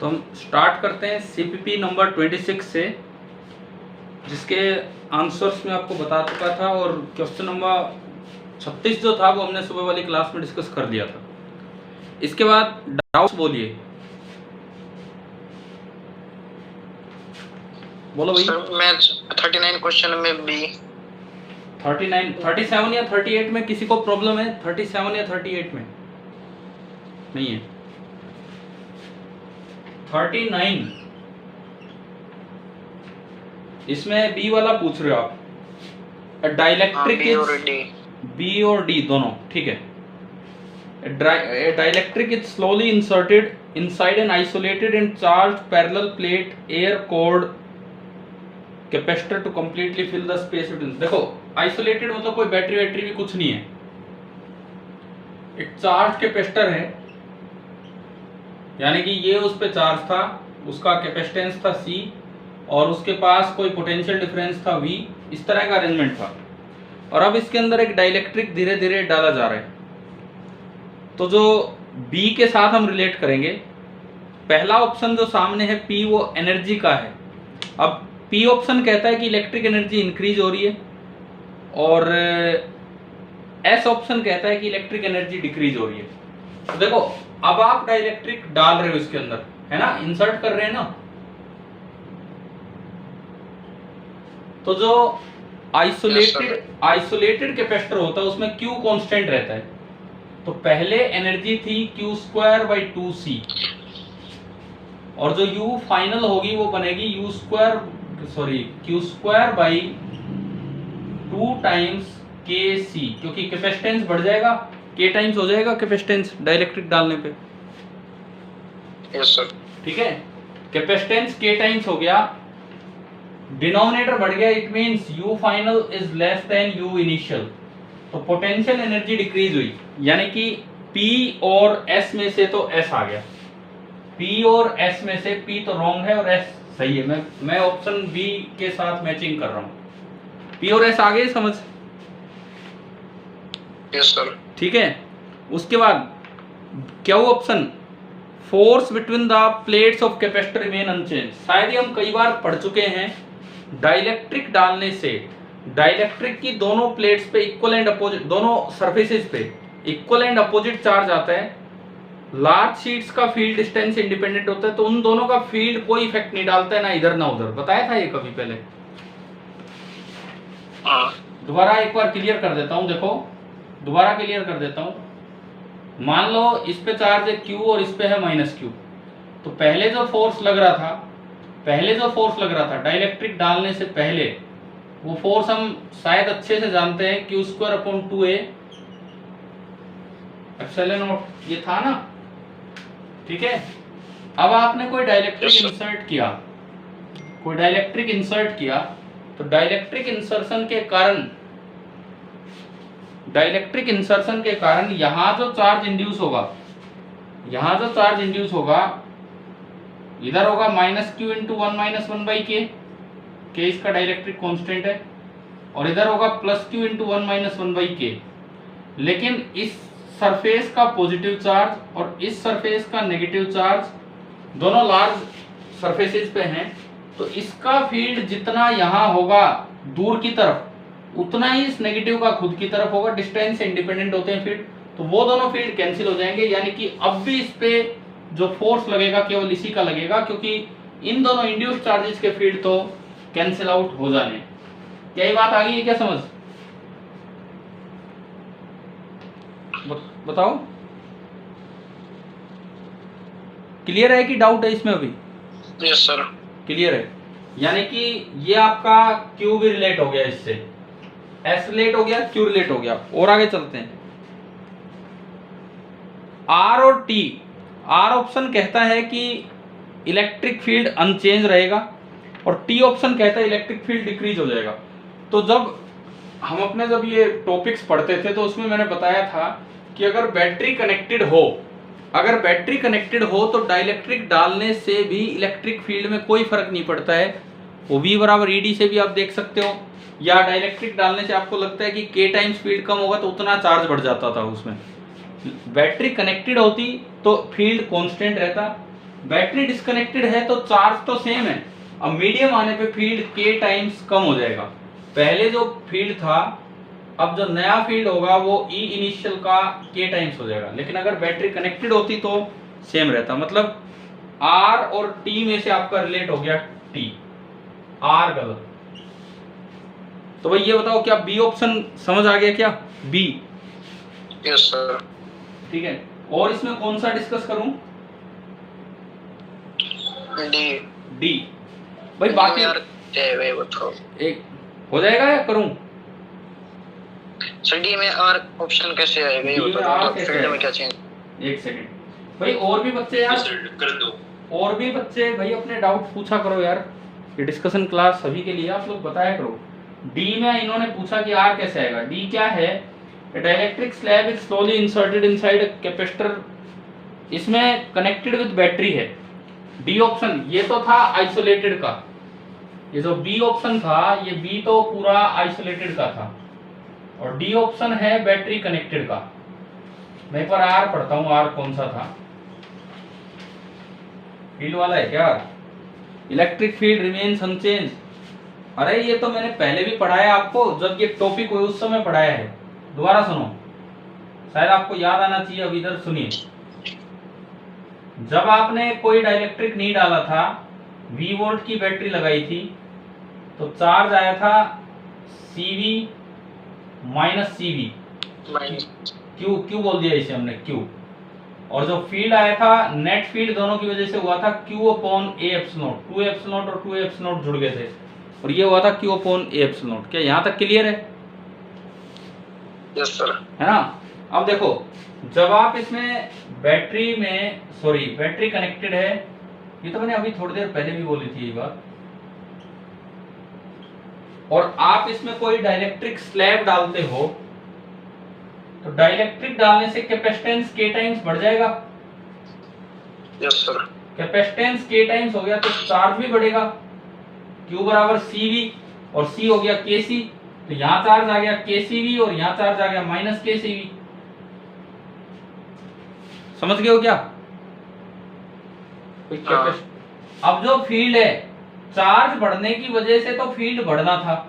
तो हम स्टार्ट करते हैं सीपीपी नंबर 26 से, जिसके आंसर्स में आपको बता चुका था और क्वेश्चन नंबर 36 जो था वो हमने सुबह वाली क्लास में डिस्कस कर दिया था। इसके बाद डाउट्स बोलिए, बोलो भाई। सर मैं 39 क्वेश्चन में बी 39, 37 या 38 में किसी को प्रॉब्लम है? 37 या 38 में नहीं है। 39 इसमें बी वाला पूछ रहे हो आप। डाइलेक्ट्रिक बी और डी दोनों ठीक है। Dielectric is slowly inserted inside an isolated and charged parallel plate air cored capacitor to completely fill the space between. देखो आइसोलेटेड मतलब कोई बैटरी वैटरी भी कुछ नहीं है, एक चार्ज कैपेसिटर है, यानी कि ये उस पे चार्ज था, उसका कैपेसिटेंस था C और उसके पास कोई पोटेंशियल डिफरेंस था V, इस तरह का अरेंजमेंट था। और अब इसके अंदर एक डाइलेक्ट्रिक धीरे धीरे डाला जा रहा है। तो जो B के साथ हम रिलेट करेंगे, पहला ऑप्शन जो सामने है P वो एनर्जी का है। अब P ऑप्शन कहता है कि इलेक्ट्रिक एनर्जी इंक्रीज हो रही है और S ऑप्शन कहता है कि इलेक्ट्रिक एनर्जी डिक्रीज हो रही है। तो देखो अब आप डाइलेक्ट्रिक डाल रहे हो इसके अंदर, है ना, इंसर्ट कर रहे हैं ना। तो जो आइसोलेटेड कैपेसिटर होता है उसमें Q कांस्टेंट रहता है। तो पहले एनर्जी थी Q²/2C और जो U फाइनल होगी वो बनेगी Q²/2 टाइम्स KC, क्योंकि कैपेसिटेंस बढ़ जाएगा, K टाइम्स हो जाएगा कैपेसिटेंस डाइलेक्ट्रिक डालने पे। Yes sir. ठीक है, कैपेसिटेंस K टाइम्स हो गया, डिनोमिनेटर बढ़ गया, it means U final is less than U initial. तो पोटेंशियल एनर्जी डिक्रीज हुई, यानी कि P और S में से तो S आ गया। P और S में से P तो रॉन्ग है और S सही है। मैं ऑप्शन B के साथ मैचिंग कर रहा हूं। P और S आ गए समझ? Yes sir. ठीक है, उसके बाद क्या वो option force between the plates of capacitor remain unchanged. शायद ही हम कई बार पढ़ चुके हैं, डाइलेक्ट्रिक डालने से डाइलेक्ट्रिक की दोनों प्लेट्स पे इक्वल एंड अपोजिट, दोनों सरफेसेस पे इक्वल एंड अपोजिट चार्ज आता है। लार्ज शीट्स का फील्ड डिस्टेंस इंडिपेंडेंट होता है, तो उन दोनों का फील्ड कोई इफेक्ट नहीं डालता है, ना इधर ना उधर। बताया था ये कभी पहले? दोबारा एक बार क्लियर कर देता हूं, देखो दोबारा क्लियर कर देता हूं। मान लो इस पे चार्ज है Q और इस पे है -Q। तो पहले जो फोर्स लग रहा था डाइलेक्ट्रिक डालने से पहले, वो फोर्स हम शायद अच्छे से जानते हैं, Q²/2A ε0 ये था ना। ठीक है, अब आपने कोई डाइलेक्ट्रिक इंसर्ट किया, तो डाइलेक्ट्रिक इंसर्शन के कारण यहां जो चार्ज इंड्यूस होगा, इधर होगा -Q × 1 - 1/K, K इसका डाइलेक्ट्रिक कांस्टेंट है, और इधर होगा +Q × 1 - 1/K। लेकिन इस सरफेस का पॉजिटिव चार्ज और इस सरफेस का नेगेटिव चार्ज दोनों लार्ज सरफेसेस पे हैं, तो इसका फील्ड जितना यहाँ होगा दूर की तरफ, उतना ही इस नेगेटिव का खुद की तरफ होगा। डिस्टेंस से इंडिपेंडेंट होते हैं फील्ड, तो वो दोनों फील्ड कैंसिल हो जाएंगे, यानी कि अब भी इस पे जो फोर्स लगेगा केवल इसी का लगेगा, क्योंकि इन दोनों इंड्यूस्ड चार्जेस के फील्ड तो कैंसिल आउट हो जाने। क्या ये बात आ गई है क्या समझ? बताओ, क्लियर है कि डाउट है इसमें अभी? Yes sir. क्लियर है, यानी कि ये आपका Q भी रिलेट हो गया, इससे S रिलेट हो गया, Q रिलेट हो गया। और आगे चलते हैं, R और T। R ऑप्शन कहता है कि इलेक्ट्रिक फील्ड अनचेंज रहेगा और T ऑप्शन कहता है इलेक्ट्रिक फील्ड डिक्रीज हो जाएगा। तो जब ये टॉपिक्स पढ़ते थे तो उसमें मैंने बताया था कि अगर बैटरी कनेक्टेड हो तो डाइलेक्ट्रिक डालने से भी इलेक्ट्रिक फील्ड में कोई फर्क नहीं पड़ता है। वो V = ED से भी आप देख सकते हो, या डाइलेक्ट्रिक डालने से आपको लगता है कि K टाइम्स स्पीड कम होगा तो उतना चार्ज बढ़ जाता था उसमें। बैटरी कनेक्टेड होती तो फील्ड कांस्टेंट रहता, बैटरी डिस्कनेक्टेड है तो चार्ज तो सेम है। अब मीडियम आने पे फील्ड k टाइम्स कम हो जाएगा। पहले जो फील्ड था, अब जो नया फील्ड होगा वो E इनिशियल का k टाइम्स हो जाएगा। लेकिन अगर बैटरी कनेक्टेड होती तो सेम रहता। मतलब R और T में से आपका रिलेट हो गया T, R गलत। तो भाई ये बताओ क्या बी ऑप्शन समझ आ गया क्या? बी। Yes sir. ठीक है, और इसमें कौन सा डिस्कस करूं? डी। डी। भाई बाकी यार वे बताओ एक हो जाएगा या करूं? सर डी में आर ऑप्शन कैसे आएगा ये बताओ, फील्ड में क्या चेंज? एक सेकंड भाई, और भी बच्चे यार कर दो, और भी बच्चे भाई अपने डाउट पूछा करो यार, ये डिस्कशन क्लास सभी के लिए, आप लोग बताया करो। डी में इन्होंने पूछा कि आर कैसे आएगा। डी क्या है? Dielectric slab is slowly inserted inside capacitor, इसमें कनेक्टेड विद बैटरी है। डी ऑप्शन ये तो था आइसोलेटेड का, ये जो बी ऑप्शन था ये बी तो पूरा आइसोलेटेड का था, और डी ऑप्शन है बैटरी कनेक्टेड का। मैं एक बार आर पढ़ता हूं, आर कौन सा था? फील्ड वाला है क्या? Electric field remains unchanged. अरे ये तो मैंने पहले भी पढ़ाया आपको, जब ये टॉपिक हुए उस समय पढ़ाया है। दोबारा सुनो, शायद आपको याद आना चाहिए। अब इधर सुनिए, जब आपने कोई डाइलेक्ट्रिक नहीं डाला था, V वोल्ट की बैटरी लगाई थी, तो चार्ज आया था CV minus CV, Q Q बोल दिया इसे हमने, क्यू। और जो फील्ड आया था नेट फील्ड दोनों की वजह से हुआ था Q upon A epsilon, 2 epsilon और 2 एप्सिलॉन जुड़ गए थे, और ये हुआ था Q अपॉन A एप्सिलॉन। क्या यहाँ तक क्लियर है? Yes sir. है ना? अब देखो, जब आप इसमें बैटरी में, सॉरी बैटरी कनेक्टेड है, ये तो मैंने अभी थोड़ी देर पहले भी बोली थी ये बात, और आप इसमें कोई डाइलेक्ट्रिक स्लैब डालते हो, तो डाइलेक्ट्रिक डालने से कैपेसिटेंस k टाइम्स बढ़ जाएगा। Yes sir. Capacitance k times हो गया तो चार्ज भी बढ़ेगा, Q बराबर CV, और C हो गया KC, तो यहाँ चार्ज आ गया KCV और यहाँ चार्ज आ गया माइनस KCV। समझ गए हो क्या? अब जो फील्ड है, चार्ज बढ़ने की वजह से तो फील्ड बढ़ना था,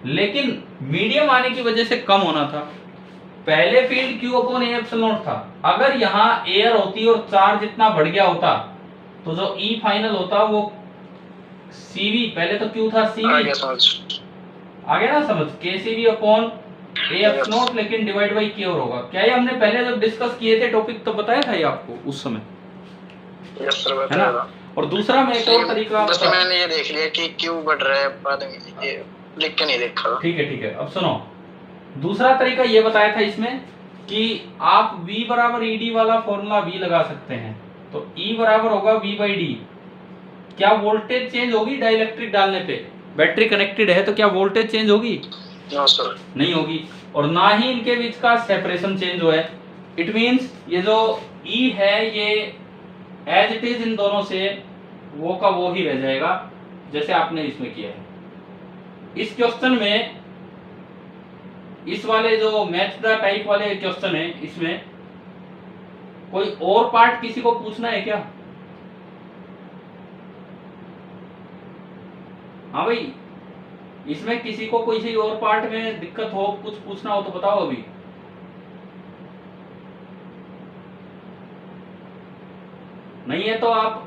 लेकिन मीडियम आने की वजह से कम होना था। पहले field Q upon A epsilon था। अगर यहाँ एयर होती और चार्ज इतना बढ़ गया होता, तो जो E फाइनल होता वो CV, पहले तो Q था CV, आ गया ना समझ, KCV अपॉन A एप्सिलॉन, लेकिन डिवाइड बाई K और होगा। क्या ये हमने पहले जब डिस्कस किए थे टॉपिक तो बताया था ये आपको उस समय? यस सर है ना? और दूसरा मैं एक और तरीका बस मैंने ये देख लिया कि क्यों बढ़ रहा है, बाद में ये लिख के नहीं देखा। ठीक है ठीक है, अब सुनो, दूसरा तरीका ये बताया था इसमें कि आप V बराबर ED वाला फॉर्मूला V लगा सकते हैं, तो E बराबर होगा V बाई डी। क्या वोल्टेज चेंज होगी डाइलेक्ट्रिक डालने पे? बैटरी कनेक्टेड है तो क्या वोल्टेज चेंज होगी? नो सर, नहीं होगी, और ना ही इनके बीच का सेपरेशन चेंज हुआ है। इट मींस ये जो E है ये एज इट इज इन दोनों से वो का वो ही रह जाएगा जैसे आपने इसमें किया है। इस क्वेश्चन में, इस वाले जो मैच द टाइप वाले क्वेश्चन है, इसमें कोई और पार्ट किसी को पूछना है क्या? हाँ भाई, इसमें किसी को कोई सी और पार्ट में दिक्कत हो, कुछ पूछना हो तो बताओ अभी। नहीं है तो आप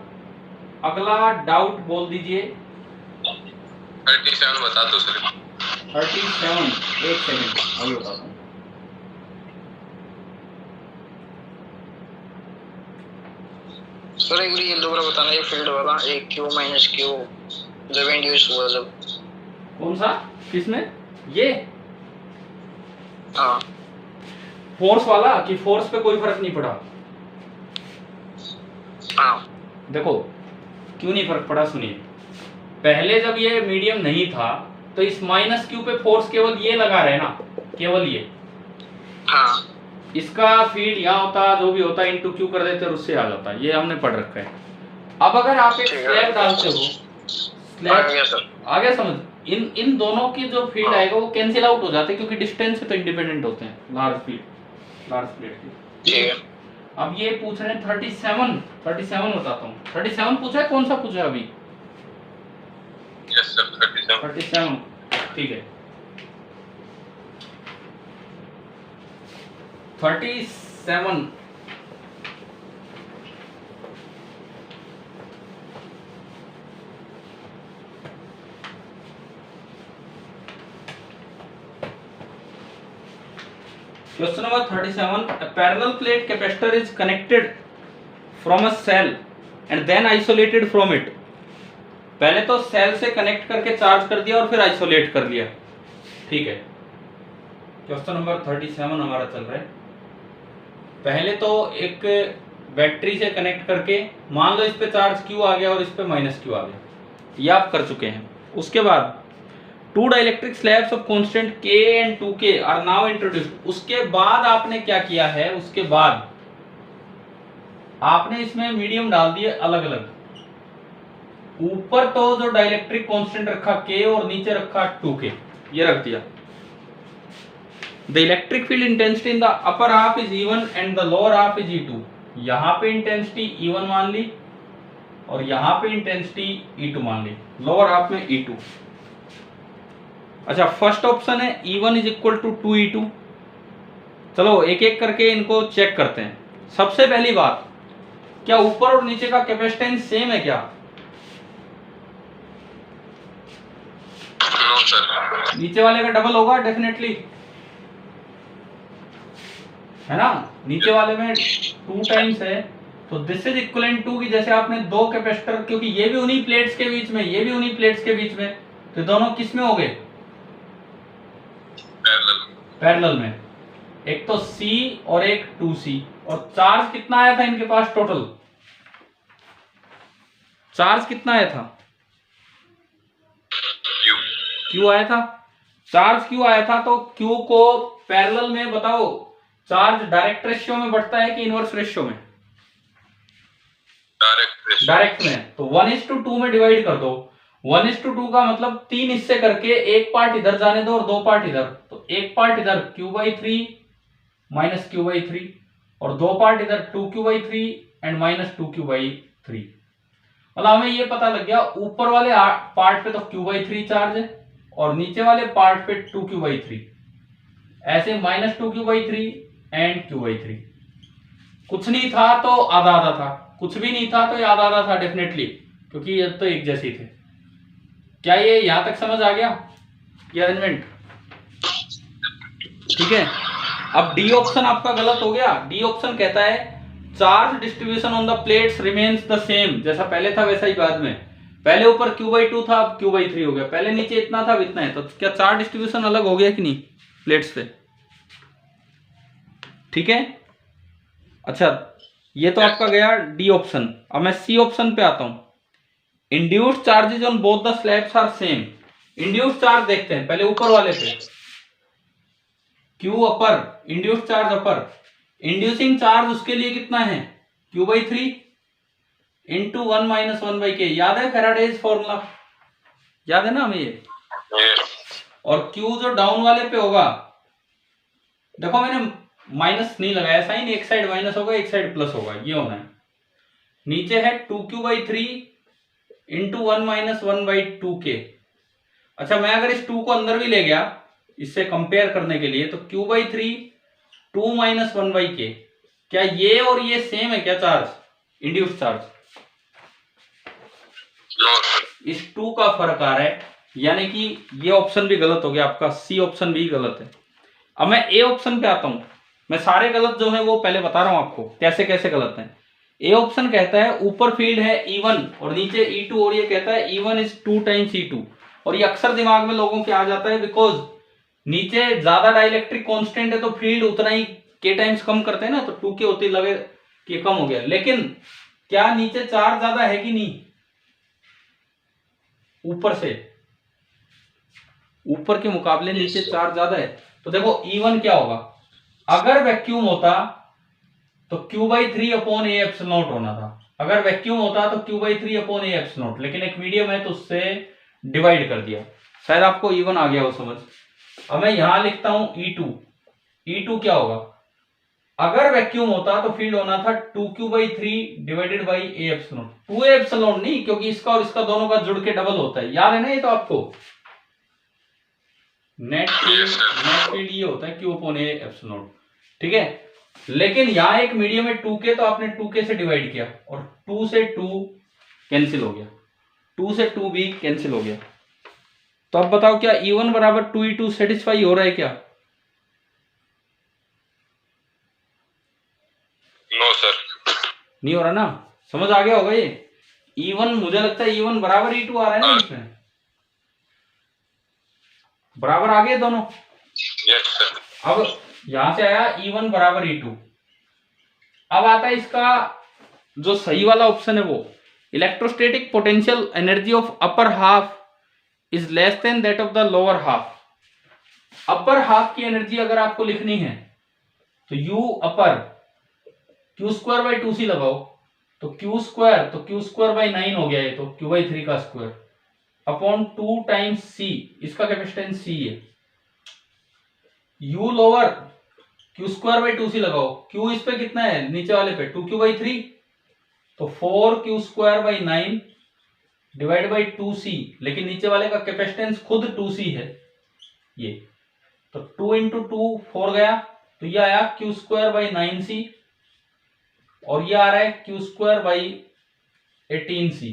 अगला डाउट बोल दीजिए। 37 बता दो सर। 37, एक सेकंड अभी बताता हूँ। सर एक बार ये दोबारा बताना, ये फील्ड वाला एक Q माइनस Q जब इंड्यूस हुआ, जब कौन सा, किसमें? ये हाँ फोर्स वाला, कि फोर्स पे कोई फर्क नहीं पड़ा? हाँ देखो क्यों नहीं फर्क पड़ा, सुनिए। पहले जब ये मीडियम नहीं था तो इस माइनस क्यू पे फोर्स केवल ये लगा रहे ना, केवल ये। हाँ, इसका फील्ड यहाँ होता, जो भी होता इनटू क्यू कर देते और उससे आ जाता, ये हमने पढ़ रखा है। अब अगर आप एक स्लैब डालते हो, स्लैब आ गया समझ, इन दोनों की जो फील्ड आएगा वो कैंसिल आउट हो जाते हैं, क्योंकि डिस्टेंस से तो इंडिपेंडेंट होते हैं लार्ज फील्ड, लार्ज प्लेट की। ठीक है। अब ये पूछ रहे हैं 37 बताता हूँ। 37 पूछा है, कौन सा पूछा है अभी? यस सर 37 ठीक है। 37 Question number 37. A parallel plate capacitor is connected from a cell and then isolated from it. पहले तो सेल से कनेक्ट करके चार्ज कर दिया और फिर आइसोलेट कर लिया, ठीक है। क्वेश्चन नंबर 37 हमारा चल रहा है। पहले तो एक बैटरी से कनेक्ट करके मान लो इस पे चार्ज Q आ गया और इस पे माइनस Q आ गया, ये आप कर चुके हैं। उसके बाद two dielectric slabs of constant K and 2K are now introduced. उसके बाद आपने क्या किया है, उसके बाद आपने इसमें मीडियम डाल दिए अलग अलग। ऊपर तो जो डाइलेक्ट्रिक कांस्टेंट रखा K और नीचे रखा 2K, ये रख दिया। The electric field intensity in the upper half is E1 and the lower half is E2। यहां पे इंटेंसिटी E1 मान ली और यहां पे इंटेंसिटी E2 मान ली, लोअर हाफ में E2। अच्छा, फर्स्ट ऑप्शन है E1 is equal to 2E2। चलो एक एक करके इनको चेक करते हैं। सबसे पहली बात, क्या ऊपर और नीचे का कैपेसिटेंस सेम है क्या? No sir. नीचे वाले का डबल होगा डेफिनेटली, है ना। नीचे वाले में 2 टाइम्स है, तो दिस इज इक्वलेंट टू की जैसे आपने दो कैपेसिटर, क्योंकि ये भी उन्हीं प्लेट्स के बीच में, ये भी उन्हीं प्लेट्स के बीच में, तो दोनों किस में हो गए? पैरेलल में। एक तो C और एक 2C। और चार्ज कितना आया था इनके पास टोटल? चार्ज कितना आया था? Q आया था। चार्ज Q आया था, तो Q को पैरेलल में बताओ, चार्ज डायरेक्ट रेशियो में बढ़ता है कि इनवर्स रेशियो में? डायरेक्ट में। तो 1:2 में डिवाइड कर दो। 1:2 का मतलब 3 हिस्से करके एक पार्ट इधर जाने दो और 2 पार्ट इधर, तो एक पार्ट इधर Q/3 माइनस Q/3 और 2 पार्ट इधर 2Q/3 एंड माइनस 2Q/3। मतलब हमें ये पता लग गया ऊपर वाले पार्ट पे तो Q/3 चार्ज है और नीचे वाले पार्ट पे 2Q/3, ऐसे माइनस 2Q/3 एंड Q/3। कुछ नहीं था तो आधा आधा था, कुछ भी नहीं था तो ये आधा आधा था डेफिनेटली, क्योंकि ये तो एक जैसे थे। क्या ये यहां तक समझ आ गया ये अरेंजमेंट? ठीक है। अब डी ऑप्शन आपका गलत हो गया। डी ऑप्शन कहता है charge distribution on the plates remains the same, जैसा पहले था वैसा ही बाद में। पहले ऊपर Q/2 था, अब Q/3 हो गया। पहले नीचे इतना था, अब इतना है। तो क्या चार्ज डिस्ट्रीब्यूशन अलग हो गया कि नहीं प्लेट्स पे? ठीक है। अच्छा, ये तो आपका गया डी ऑप्शन। अब मैं सी ऑप्शन पे आता हूं। Induced charges on both the slabs are same. Induced charge देखते हैं पहले ऊपर वाले पे। Q upper, induced charge upper. Inducing charge उसके लिए कितना है? Q/3 into 1-1/K। याद है फैराडेज फॉर्मूला? याद है ना हमें ये? और Q जो डाउन वाले पे होगा, देखो मैंने माइनस नहीं लगाया साइन, एक साइड माइनस होगा एक साइड प्लस होगा, ये होना है। नीचे है 2Q/3 इंटू 1-1/2K। अच्छा, मैं अगर इस 2 को अंदर भी ले गया इससे कंपेयर करने के लिए, तो Q/3 2-1/K। क्या ये और ये सेम है क्या चार्ज, इंड्यूस्ड चार्ज? इस 2 का फर्क आ रहा है, यानी कि ये ऑप्शन भी गलत हो गया आपका, सी ऑप्शन भी गलत है। अब मैं ए ऑप्शन पे आता हूं। मैं सारे गलत जो है वो पहले बता रहा हूं आपको कैसे कैसे गलत है। ए ऑप्शन कहता है ऊपर फील्ड है E1 और नीचे E2, और ये कहता है E1 इज 2 टाइम्स E2। और ये अक्सर दिमाग में लोगों के आ जाता है, बिकॉज नीचे ज्यादा डाइलेक्ट्रिक कांस्टेंट है तो फील्ड उतना ही K टाइम्स कम करते हैं ना, तो 2K होती लगे कि कम हो गया। लेकिन क्या नीचे चार्ज ज्यादा है कि नहीं? ऊपर से, ऊपर के मुकाबले नीचे चार्ज ज्यादा है। तो देखो E1 क्या होगा, अगर वैक्यूम होता तो Q/3/A∪0 होना था। अगर वैक्यूम होता तो Q/3/A∪0, लेकिन एक मीडियम है तो उससे डिवाइड कर दिया। शायद आपको E1 आ गया हो समझ। अब मैं यहां लिखता हूं E2। E2 क्या होगा? अगर वैक्यूम होता तो फील्ड होना था 2q/3 divided by A epsilon. 2a epsilon नहीं, क्योंकि इसका और इसका दोनों का जुड़ के डबल होता है, याद है ना ये तो आपको। नेट फील्ड ये होता है q/a एप्सिलॉन, ठीक है। लेकिन यहां एक मीडियम है 2k, तो आपने 2k से डिवाइड किया और 2 से 2 कैंसिल हो गया, 2 से 2 भी कैंसिल हो गया। तो अब बताओ क्या E1 बराबर 2E2 सेटिस्फाई हो रहा है क्या? नो सर, नहीं हो रहा ना, समझ आ गया होगा ये। E1 मुझे लगता है E1 बराबर E2 आ रहा है ना इसमें, बराबर आ गए दोनों। Yes sir. अब यहां से आया E1 बराबर E2। अब आता है इसका जो सही वाला ऑप्शन है वो, electrostatic potential energy of upper half is less than that of the lower half. Upper half की एनर्जी अगर आपको लिखनी है तो U अपर q²/2c लगाओ, तो q² हो गया, ये तो q/3 का स्क्वायर अपॉन 2 टाइम्स c, इसका कैपेसिटेंस c है। U लोअर q²/2c लगाओ, q इस पे कितना है नीचे वाले पे 2q/3, तो 4q² डिवाइड बाई 2c, लेकिन नीचे वाले का कैपेसिटेंस खुद 2c है ये, तो 2 इंटू 2 4 गया, तो ये आया q²/9c, और ये आ रहा है q²/18c।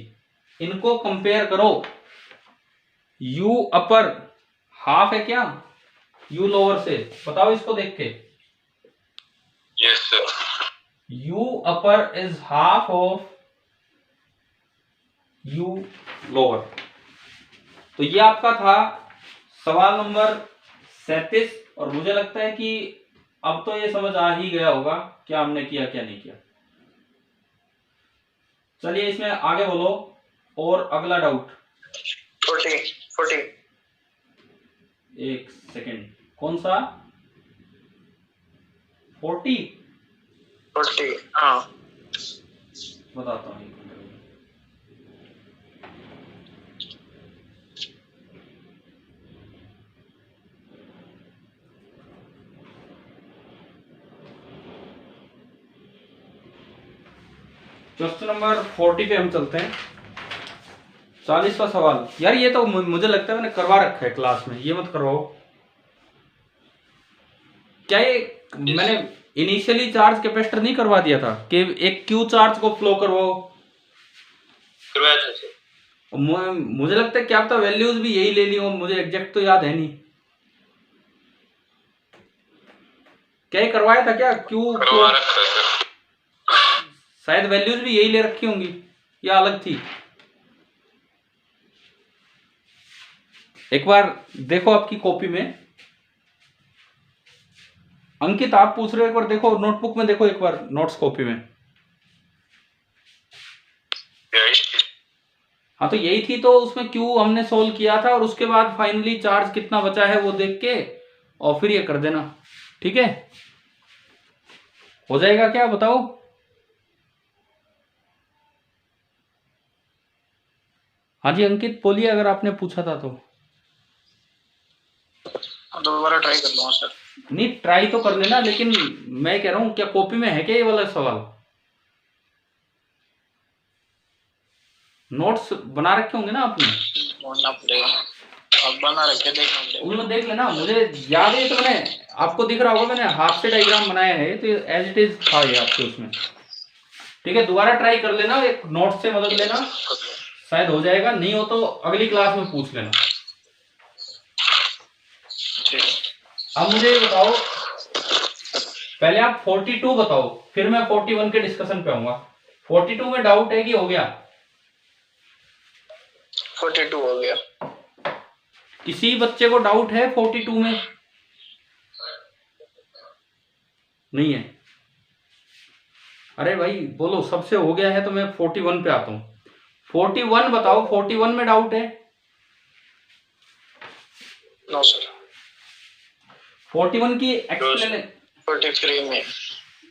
इनको कंपेयर करो, u अपर हाफ है क्या u लोअर से, बताओ इसको देख के। Yes sir. u upper is half of u lower. तो ये आपका था सवाल नंबर 37, और मुझे लगता है कि अब तो ये समझ आ ही गया होगा क्या हमने किया क्या नहीं किया। चलिए इसमें आगे बोलो, और अगला डाउट। 40 एक सेकेंड, कौन सा 40? हाँ। बताता हूँ। क्वेश्चन नंबर 40 पे हम चलते हैं। 40वां सवाल, यार ये तो मुझे लगता है मैंने करवा रखा है क्लास में, ये मत करवाओ क्या। ये मैंने इनिशियली चार्ज कैपेसिटर नहीं करवा दिया था कि एक क्यू चार्ज को फ्लो करवाओ? करवाया था सर। मुझे लगता है क्या पता वैल्यूज भी यही ले ली हो, मुझे एग्जैक्ट तो याद है नहीं। क्या ये करवाया था क्या क्यू? करवा रखा है सर। शायद वैल्यूज भी यही ले रखी होंगी या अलग थी। एक बार देखो आपकी कॉपी में। अंकित आप पूछ रहे हो, एक बार देखो नोटबुक में, देखो एक बार नोट्स कॉपी में। हाँ तो यही थी, तो उसमें क्यू हमने सोल्व किया था, और उसके बाद फाइनली चार्ज कितना बचा है वो देख के और फिर ये कर देना, ठीक है। हो जाएगा क्या बताओ? हाँ जी अंकित बोलिए, अगर आपने पूछा था तो। दोबारा ट्राई कर लूंगा सर। नहीं ट्राई तो कर लेना, लेकिन मैं कह रहा हूं क्या कॉपी में है क्या ये वाला सवाल? नोट्स बना रखे होंगे ना आपने? बोलना पड़ेगा, अब बना रखे, देखना पड़ेगा। उनमें देख लेना, मुझे याद है तो मैंने आपको दिख रहा होगा, मैंने हाथ से डायग्राम बनाया है, तो एज इट इज था ये आपके उसमें, ठीक है। दोबारा ट्राई कर लेना, एक नोट से मदद लेना, शायद हो जाएगा, नहीं हो तो अगली क्लास में पूछ लेना। अब मुझे ये बताओ, पहले आप 42 बताओ, फिर मैं 41 के डिस्कशन पे आऊंगा। 42 में डाउट है कि हो गया? 42 हो गया। किसी बच्चे को डाउट है 42 में? नहीं है? अरे भाई बोलो, सबसे हो गया है तो मैं 41 पे आता हूं। 41 बताओ, 41 में डाउट है? No sir. 41 की एक्सप्लेन 43 में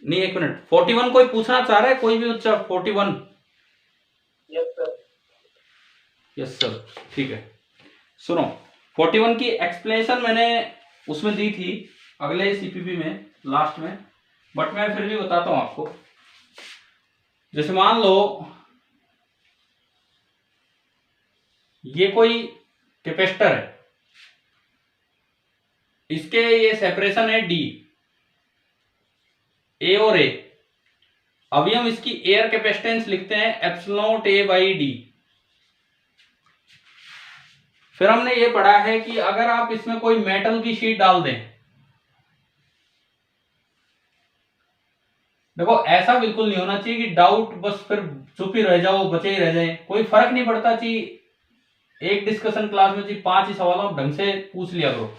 नहीं, एक मिनट, 41 कोई पूछना चाह रहा है, कोई भी बच्चा 41? Yes sir. यस सर, ठीक है। सुनो, 41 की एक्सप्लेनेशन मैंने उसमें दी थी अगले सीपीपी में, लास्ट में, बट मैं फिर भी बताता हूं आपको। जैसे मान लो ये कोई कैपेसिटर है, इसके ये सेपरेशन है डी, ए और ए। अभी हम इसकी एयर कैपेसिटेंस लिखते हैं एप्सिलॉन ए बाई डी। फिर हमने ये पढ़ा है कि अगर आप इसमें कोई मेटल की शीट डाल दें, देखो ऐसा बिल्कुल नहीं होना चाहिए कि डाउट बस फिर चुप ही रह जाओ, बचे ही रह जाए, कोई फर्क नहीं पड़ता चाहिए। एक डिस्कशन क्लास में चाहिए 5 ही सवालों ढंग से पूछ लिया करो,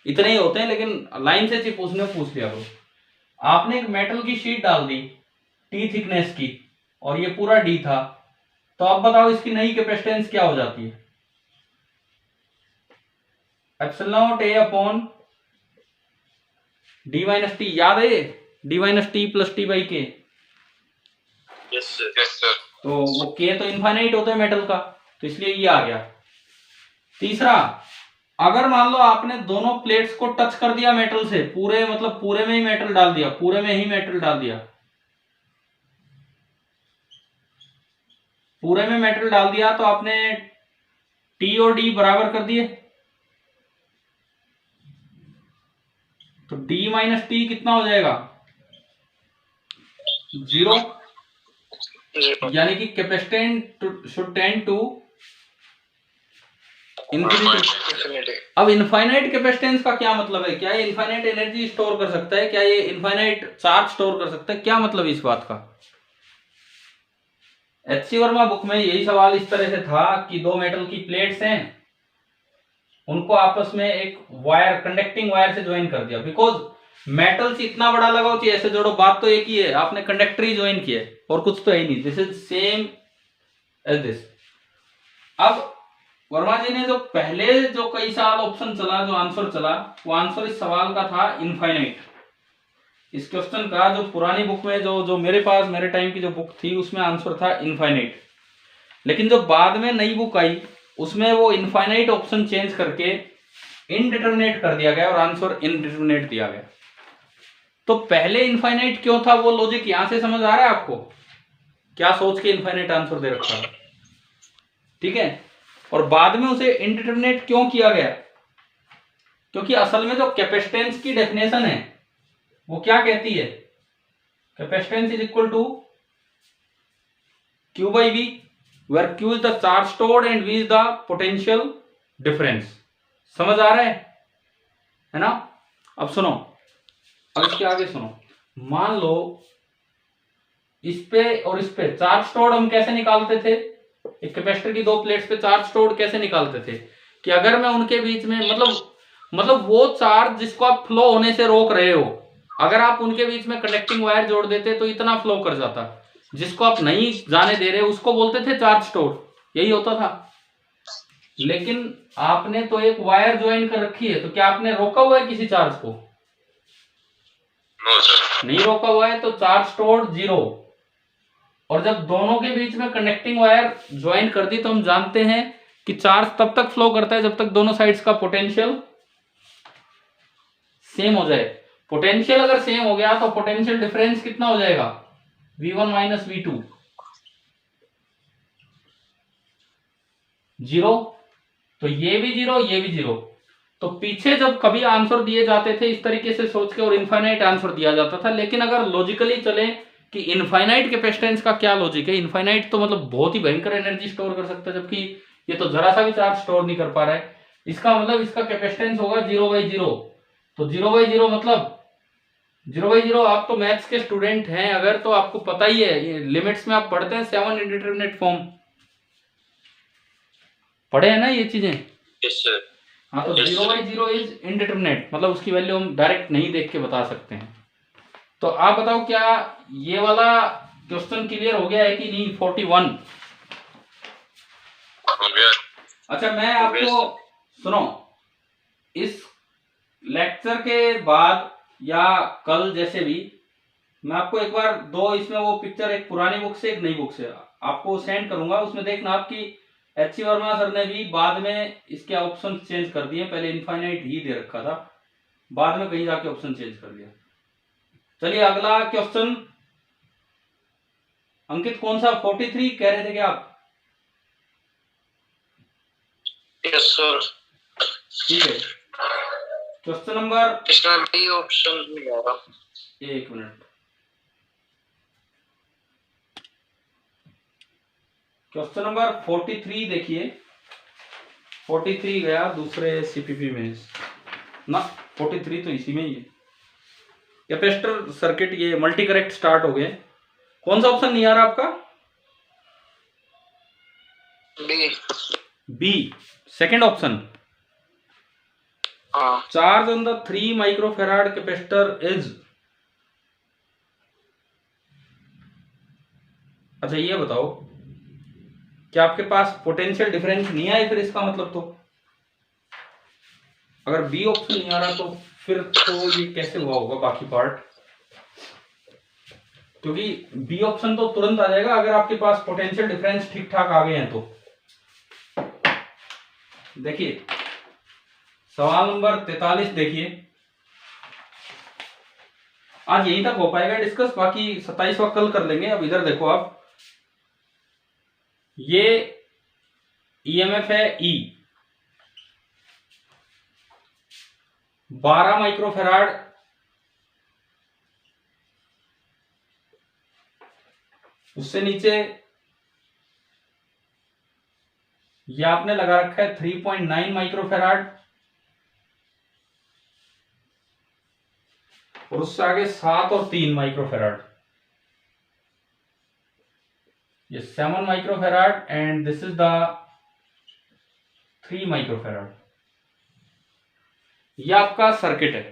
इतने ही होते हैं, लेकिन लाइन से चाहिए पूछने पूछ लिया करो। आपने एक मेटल की शीट डाल दी टी थिकनेस की, और ये पूरा डी था, तो अब बताओ इसकी नई कैपेसिटेंस क्या हो जाती है? Epsilon A upon D minus T, याद है D minus T plus T by K. Yes sir. तो वो के तो इनफाइनाइट होता है मेटल का, तो इसलिए ये आ गया। तीसरा, अगर मान लो आपने दोनों प्लेट्स को टच कर दिया मेटल से, पूरे मतलब पूरे में ही मेटल डाल दिया, पूरे में ही मेटल डाल दिया, पूरे में मेटल डाल दिया, तो आपने टी और डी बराबर कर दिए, तो डी माइनस टी कितना हो जाएगा? 0। यानी कि capacitance should tend to infinity. अब इनफाइनाइट कैपेसिटेंस का क्या मतलब है? क्या ये इनफाइनाइट एनर्जी स्टोर कर सकता है? क्या ये इनफाइनाइट चार्ज स्टोर कर सकता है? क्या मतलब इस बात का? एच.सी. वर्मा बुक में यही सवाल इस तरह से था कि दो मेटल की प्लेट्स हैं, उनको आपस में एक वायर, कंडक्टिंग वायर से ज्वाइन कर दिया। बिकॉज मेटल से इतना बड़ा लगाओ चाहिए, ऐसे जोड़ो, बात तो एक ही है, आपने कंडक्टर ही ज्वाइन किया है और कुछ तो है ही नहीं। This is same as this. अब वर्मा जी ने जो पहले जो कई साल ऑप्शन चला, जो आंसर चला, वो आंसर इस सवाल का था इनफाइनाइट। इस क्वेश्चन का जो पुरानी बुक में जो मेरे पास मेरे टाइम की जो बुक थी, उसमें आंसर था इनफाइनाइट। लेकिन जो बाद में नई बुक आई, उसमें वो इनफाइनाइट ऑप्शन चेंज करके इनडिटरमिनेट कर दिया गया और आंसर इनडिटरमिनेट दिया गया। तो पहले इनफाइनाइट क्यों था, वो लॉजिक यहां से समझ आ रहा है आपको? क्या सोच के इनफाइनाइट आंसर दे रखा है, ठीक है? और बाद में उसे इनडिटरमिनेट क्यों किया गया? क्योंकि असल में जो कैपेसिटेंस की डेफिनेशन है वो क्या कहती है? Capacitance is equal to Q by V, where Q is the charge stored and V is the potential difference। समझ आ रहा है ना? अब सुनो, अब इसके आगे सुनो। मान लो इस पे और इस पे चार्ज स्टोर्ड हम कैसे निकालते थे? एक कैपेसिटर की दो प्लेट्स पे चार्ज स्टोर्ड कैसे निकालते थे? कि अगर मैं उनके बीच में मतलब वो चार्ज जिसको आप फ्लो होने से रोक रहे हो, अगर आप उनके बीच में कनेक्टिंग वायर जोड़ देते तो इतना फ्लो कर जाता। जिसको आप नहीं जाने दे रहे उसको बोलते थे चार्ज स्टोर, यही होता था। लेकिन आपने तो एक वायर ज्वाइन कर रखी है, तो क्या आपने रोका हुआ है किसी चार्ज को? No sir. नहीं रोका हुआ है, तो चार्ज स्टोर्ड 0। और जब दोनों के बीच में कनेक्टिंग वायर ज्वाइन कर दी, तो हम जानते हैं कि चार्ज तब तक फ्लो करता है जब तक दोनों साइड्स का पोटेंशियल सेम हो जाए। पोटेंशियल अगर सेम हो गया तो पोटेंशियल डिफरेंस कितना हो जाएगा? V1 minus V2 0। तो ये भी 0, ये भी 0। तो पीछे जब कभी आंसर दिए जाते थे इस तरीके से सोच के और इनफाइनाइट आंसर दिया जाता था। लेकिन अगर लॉजिकली चले कि इनफाइनाइट कैपेसिटेंस का क्या लॉजिक है, इनफाइनाइट तो मतलब बहुत ही भयंकर एनर्जी स्टोर कर सकता है, जबकि ये तो जरा सा भी चार्ज स्टोर नहीं कर पा रहा है। इसका मतलब इसका कैपेसिटेंस होगा 0/0। तो 0/0 मतलब 0/0, आप तो मैथ्स के स्टूडेंट हैं अगर, तो आपको पता ही है, ये लिमिट्स में आप पढ़ते हैं 7 इंडिटरमिनेट फॉर्म, पढ़े हैं ना ये चीजें? Yes sir. हाँ, तो 0/0 इज इनडिटरमिनेट, मतलब उसकी वैल्यू हम डायरेक्ट नहीं देख के बता सकते हैं। तो आप बताओ क्या ये वाला क्वेश्चन क्लियर हो गया है कि नहीं? 41। हो गया। अच्छा, मैं आपको सुनो, इस लेक्चर के बाद या कल जैसे भी मैं आपको एक बार दो इसमें वो पिक्चर, एक पुरानी बुक से एक नई बुक से आपको सेंड करूंगा। उसमें देखना आपकी H.C. वर्मा सर ने भी बाद में इसके ऑप्शन चेंज कर दिए। पहले इनफाइनाइट ही दे रखा था, बाद में कहीं जाके ऑप्शन चेंज कर दिया। चलिए अगला क्वेश्चन। अंकित कौन सा 43 कह रहे थे क्या आप? Yes sir. ठीक है, क्वेश्चन नंबर, इसमें बी ऑप्शन मिलेगा। एक मिनट, क्वेश्चन नंबर 43 देखिए। 43 गया दूसरे सीपीपी में ना, 43 तो इसी में ही है। कैपेसिटर सर्किट, ये मल्टी करेक्ट स्टार्ट हो गए। कौन सा ऑप्शन नहीं आ रहा आपका? बी। B second option. हाँ। Charge on the 3 microfarad capacitor is, अच्छा ये बताओ क्या आपके पास पोटेंशियल डिफरेंस नहीं आए फिर इसका मतलब? तो अगर बी ऑप्शन नहीं आ रहा तो फिर तो ये कैसे हुआ होगा बाकी पार्ट? क्योंकि बी ऑप्शन तो तुरंत आ जाएगा अगर आपके पास पोटेंशियल डिफरेंस ठीक ठाक आ गए हैं तो। देखिए सवाल नंबर 43 देखिए। आज यहीं तक हो पाएगा डिस्कस, बाकी 27वां कल कर लेंगे। अब इधर देखो आप, ये ईएमएफ है ई 12 माइक्रोफेराड, उससे नीचे ये आपने लगा रखा है 3.9 माइक्रोफेराड, और उससे आगे 7 और 3 माइक्रोफेराड, ये 7 microfarad and this is the 3 microfarad. ये आपका सर्किट है।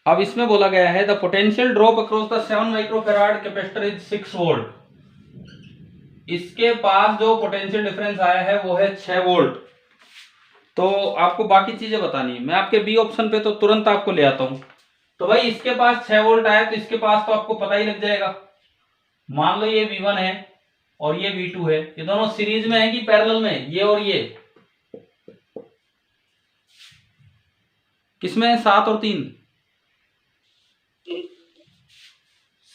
अब इसमें बोला गया है the potential drop across the 7 microfarad capacitor is 6 volt. इसके पास जो पोटेंशियल डिफरेंस आया है वो है 6 वोल्ट। तो आपको बाकी चीजें बतानी है। मैं आपके बी ऑप्शन पे तो तुरंत आपको ले आता हूं। तो भाई इसके पास 6 वोल्ट आया तो इसके पास तो आपको पता ही लग जाएगा। मान लो ये V1 है और ये V2 है, ये दोनों सीरीज में है कि पैरेलल में? ये और ये किसमें है? 7 और 3,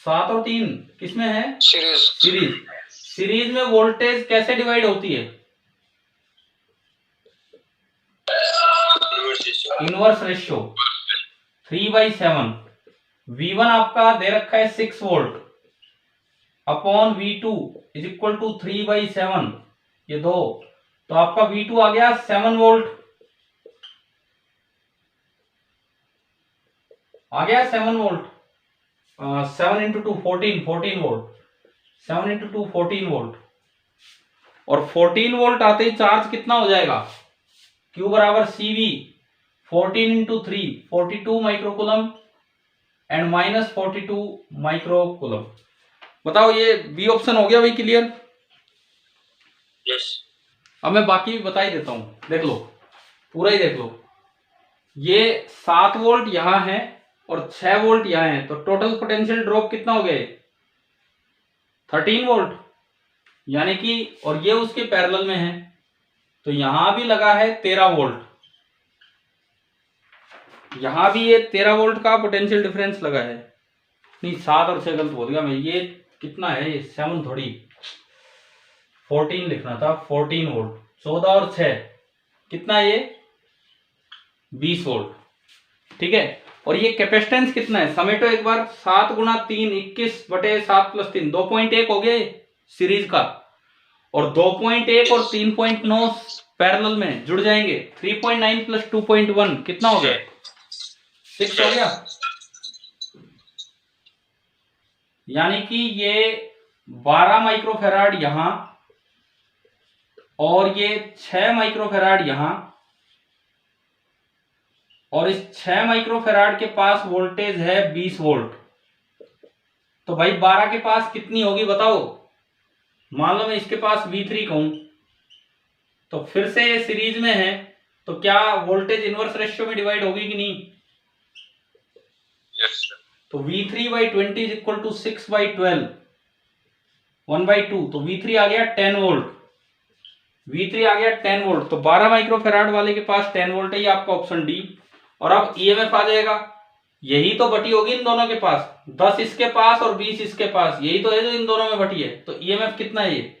7 और 3 किसमें है? सीरीज। सीरीज में वोल्टेज कैसे डिवाइड होती है? Inverse ratio 3/7। V1 आपका दे रखा है 6 volt upon V2 is equal to 3/7, ये 2, तो आपका V2 आ गया 7 वोल्ट, आ गया 7 volt. 7 into 2 14 volt, 7 into 2 14 volt, और 14 वोल्ट आते ही चार्ज कितना हो जाएगा? Q बराबर CV 14 into 3 42 microcoulomb and minus 42 microcoulomb. बताओ ये बी ऑप्शन हो गया भाई क्लियर? यस। अब मैं बाकी भी बता ही देता हूं, देख लो पूरा ही देख लो। ये 7 वोल्ट यहां है और 6 वोल्ट यहां है, तो टोटल पोटेंशियल ड्रॉप कितना हो गया? 13 वोल्ट, यानी कि, और ये उसके पैरेलल में है तो यहां भी लगा है 13 वोल्ट, यहां भी ये 13 वोल्ट का पोटेंशियल डिफरेंस लगा है। नहीं 7 और 6 गलत बोल गया मैं, ये कितना है? ये 7 थोड़ी, 14 लिखना था, 14 वोल्ट। 14 और 6 कितना है? ये 20 वोल्ट। ठीक है, और ये कैपेसिटेंस कितना है? समेटो एक बार, 7 गुणा 3 21/7 + 3 2.1 हो गए सीरीज का, और 2.1 और 3.9 पैरेलल में जुड़ जाएंगे। 3.9 + 2.1 कितना हो गया? 6 हो गया। यानी कि ये 12 माइक्रोफेराड यहां और ये 6 माइक्रोफेराड यहां, और इस 6 माइक्रोफेराड के पास वोल्टेज है 20 वोल्ट। तो भाई 12 के पास कितनी होगी बताओ? मान लो मैं इसके पास V3 कहूं, तो फिर से ये सीरीज में है तो क्या वोल्टेज इनवर्स रेशियो में डिवाइड होगी कि नहीं? Yes sir. तो V3/20 इज इक्वल टू 6/12, 1/2, तो V3 आ गया 10 वोल्ट। V3 आ गया 10 वोल्ट, तो 12 माइक्रोफेराड वाले के पास 10 वोल्ट है, ये आपका ऑप्शन डी। और अब ईएमएफ आ जाएगा, यही तो बटी होगी इन दोनों के पास, 10 इसके पास और 20 इसके पास, यही तो है जो इन दोनों में बटी है। तो ईएमएफ कितना है ये?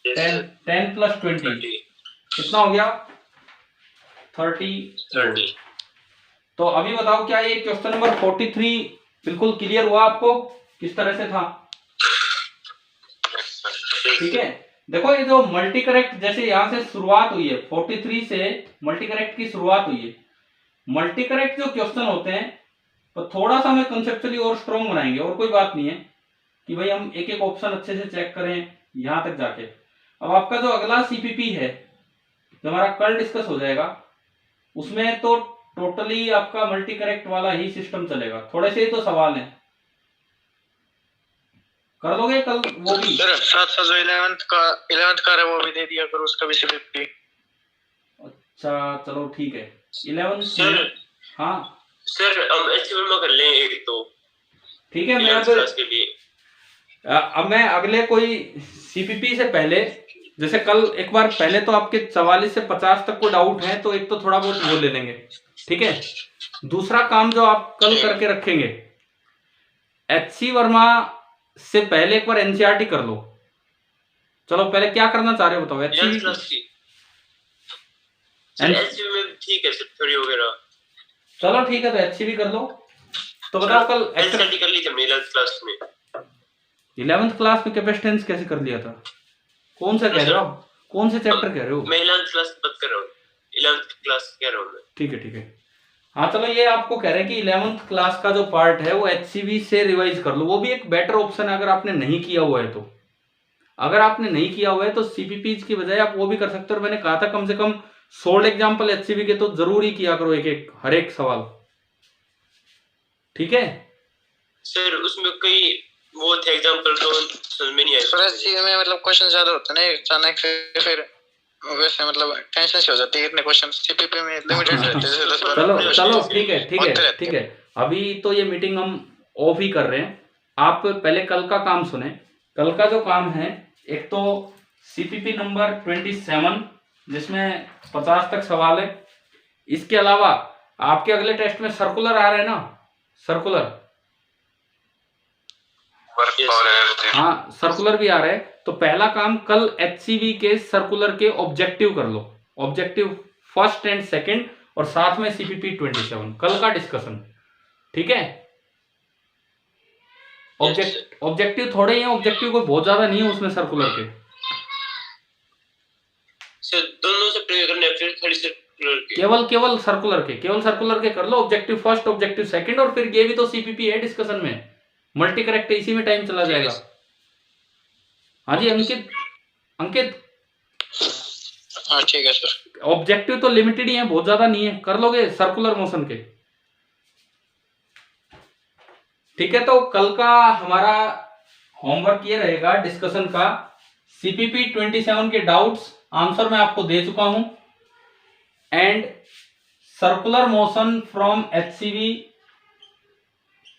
Yes, 10 sir. 10 प्लस 20 30. कितना हो गया? 30। 30. तो अभी बताओ क्या ये क्वेश्चन नंबर 43 बिल्कुल क्लियर हुआ आपको किस तरह से था? ठीक है, देखो ये जो मल्टी करेक्ट जैसे यहाँ से शुरुआत हुई है, 43 से मल्टी करेक्ट की शुरुआत हुई है। मल्टी करेक्ट जो क्वेश्चन होते हैं तो थोड़ा सा हमें कंसेप्चुअली और स्ट्रॉन्ग बनाएंगे, और कोई बात नहीं है कि भाई हम एक एक ऑप्शन अच्छे से चेक करें यहां तक जाके। अब आपका जो अगला सीपीपी है जो हमारा कल डिस्कस हो जाएगा, उसमें तो टोटली आपका मल्टी करेक्ट वाला ही सिस्टम चलेगा। थोड़े से ही तो सवाल हैं, कर दोगे कल वो भी? सर साथ साथ जो 11th का है वो भी दे दिया करो, उसका भी सीपीपी। अच्छा चलो ठीक है। 11 सर हाँ सर हम एचटीएमएल में कर लें एक तो, ठीक है। मैं 11th क्लास के लिए। अब मैं अगले कोई सीपीपी से पहले, जैसे कल एक बार पहले तो आपके 44 से 50 तक को डाउट है तो एक तो थोड़ा बहुत वो ले लेंगे, ठीक है। दूसरा काम जो आप कल करके रखेंगे, एचसी वर्मा से पहले एक बार एनसीईआरटी कर लो। चलो पहले क्या करना चाह रहे हो बताओ? 11th क्लास की सर एचटीएमएल में ठीक है सर, थ्योरी वगैरह। चलो ठीक है, तो एचसी कर लो। तो बताओ कल एनसीईआरटी कर ली हमने 11th क्लास में। 11th क्लास में कैपेसिटेंस कैसे कर लिया था? कौन सा कह रहे हो आप? कौन से चैप्टर कह रहे हो? मैं 11th क्लास की बात कर रहा हूँ, 11th क्लास कह रहा हूँ मैं। ठीक है ठीक है। हाँ चलो, ये आपको कह रहे हैं कि 11th क्लास का जो पार्ट है वो एचसीवी से रिवाइज कर लो, वो भी एक बेटर ऑप्शन है अगर आपने नहीं किया हुआ है तो। अगर आपने नहीं किया हुआ है तो सीपीपीज की बजाय आप वो भी कर सकते हो। और मैंने कहा था कम से कम 16 एग्जाम्पल एचसीवी के तो जरूर ही किया करो, एक एक हर एक सवाल, ठीक है सर। उसमें कई वो थे एग्जांपल तो समझ में नहीं आए सर। एचसीवी में मतलब क्वेश्चन ज्यादा होते हैं ना अचानक से, फिर वैसे मतलब टेंशन सी हो जाती है, इतने क्वेश्चन। सीपीपी में लिमिटेड रहते हैं, 10-12। चलो चलो ठीक है ठीक है ठीक है। अभी तो ये मीटिंग हम ऑफ ही कर रहे हैं। आप पहले कल का काम सुने। कल का जो काम है, एक तो सीपीपी नंबर 27 जिसमें 50 तक सवाल है। इसके अलावा आपके अगले टेस्ट में सर्कुलर आ रहे हैं ना, सर्कुलर, हाँ सर्कुलर भी आ रहे हैं। तो पहला काम कल एचसीवी के सर्कुलर के ऑब्जेक्टिव कर लो, ऑब्जेक्टिव फर्स्ट एंड सेकंड, और साथ में सीपीपी 27 कल का डिस्कशन, ठीक है। ऑब्जेक्टिव थोड़े ही हैं, ऑब्जेक्टिव कोई बहुत ज्यादा नहीं है उसमें सर्कुलर के। सर दोनों से प्रयोग करने हैं, फिर खाली सर्कुलर के, केवल सर्कुलर के कर लो, ऑब्जेक्टिव फर्स्ट ऑब्जेक्टिव सेकंड, और फिर ये भी तो सीपीपी है डिस्कशन में, मल्टी करेक्ट इसी में टाइम चला जाएगा। हाँ जी अंकित हाँ ठीक है सर। ऑब्जेक्टिव तो लिमिटेड ही है, बहुत ज्यादा नहीं है, कर लोगे सर्कुलर मोशन के, ठीक है। तो कल का हमारा होमवर्क ये रहेगा डिस्कशन का, सीपीपी 27 के डाउट्स आंसर मैं आपको दे चुका हूं, and circular motion from HCV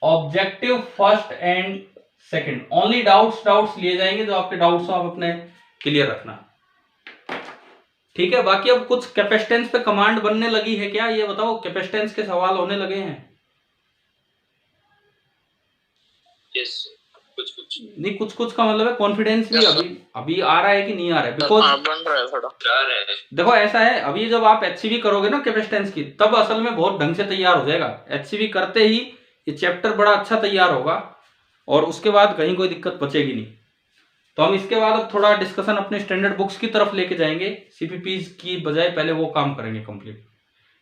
objective first and second. Only doubts लिए जाएंगे, जो आपके डाउट्स हो आप अपने क्लियर रखना, ठीक है। बाकी अब कुछ कैपेसिटेंस पे कमांड बनने लगी है क्या, ये बताओ? कैपेसिटेंस के सवाल होने लगे हैं? यस कुछ नहीं, कुछ का मतलब है कॉन्फिडेंस भी अभी आ रहा है कि नहीं आ रहा है? बिकॉज बन रहा है थोड़ा, देखो ऐसा है, अभी जब आप एचसीवी करोगे ना कैपेसिटेंस की, तब असल में बहुत ढंग से तैयार हो जाएगा। एचसीवी करते ही ये चैप्टर बड़ा अच्छा तैयार होगा, और उसके बाद कहीं कोई दिक्कत बचेगी नहीं। तो हम इसके बाद अब थोड़ा डिस्कशन अपने स्टैंडर्ड बुक्स की तरफ लेके जाएंगे, सीपीपीज की बजाय पहले वो काम करेंगे कंप्लीट,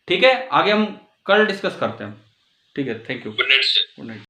ठीक है। आगे हम कल डिस्कस करते हैं, ठीक है। Thank you, good night. Good night.